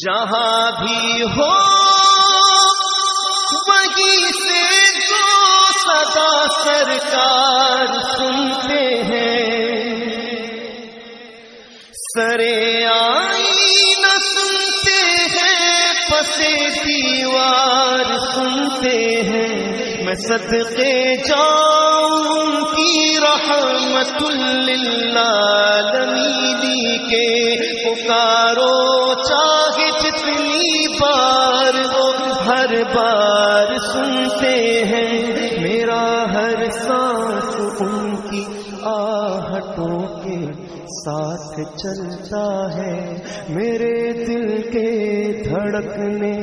جہاں بھی ہو وہیں سے جو صدا سرکار سنتے ہیں، سرے آئینہ سنتے ہیں، پسے دیوار سنتے ہیں، میں صدقے جاؤں کی رحمت للعالمین کے پکارو چاہے جتنی بار وہ ہر بار سنتے ہیں، میرا ہر سانس ان کی آہٹوں کے ساتھ چلتا ہے، میرے دل کے دھڑکنے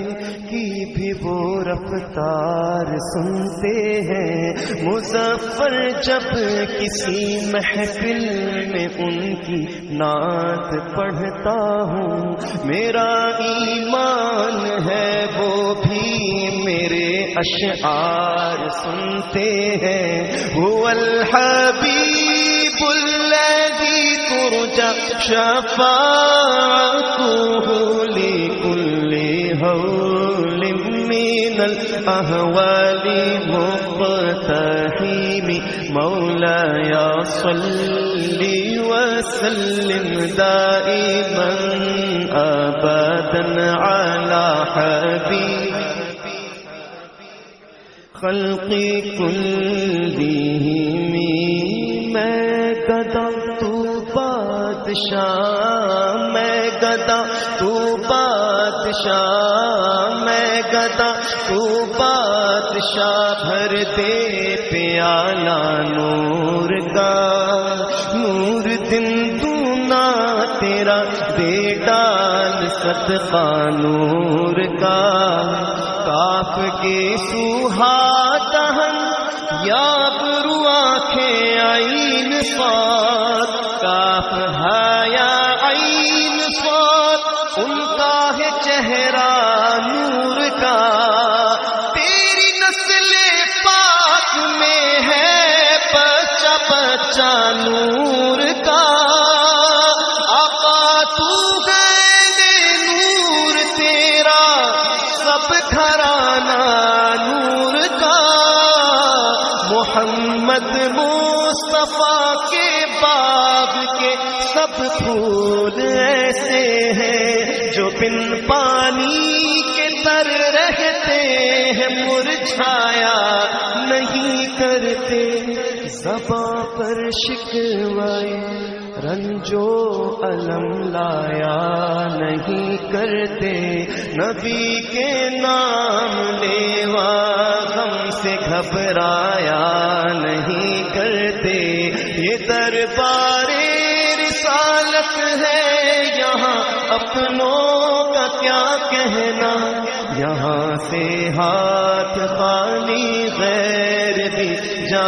کی بھی وہ رفتار سنتے ہیں، مظفر جب کسی محفل میں ان کی نعت پڑھتا ہوں، میرا ایمان ہے وہ بھی میرے اشعار سنتے ہیں، هو الحبیب الذی ترجى شفاعته لكل هول من الأهوال مقتحم، مولاي صل وسلم دائما أبدا على حبيب خلق كلهم، میں گدا تو بادشاہ، میں گدا تو بادشاہ، میں گدا تو بادشاہ، بھر دے پیالہ نور کا، نور دن دونا تیرا دے ڈال صدقہ نور کا، کاف کے سوہا دہن یا برو آنکھیں عین صاد، کاف یا عین صاد، ان کا ہے چہرہ نور کا، تیری نسل پاک میں ہے بچہ بچہ نور کا، آقا تو ہے نور تیرا سب گھرانہ نور کا، محمد مصطفیٰ کے باغ کے سب پھول ایسے ہیں جو بن پانی کے تر رہتے ہیں، مرجھایا نہیں کرتے، زباں پر شکوائے رنجو علم لایا نہیں کرتے، نبی کے نام لیوا غم سے گھبرایا نہیں کرتے، یہ دربار رسالت ہے یہاں اپنوں کا کیا کہنا، یہاں سے ہاتھ خالی غیر بھی جا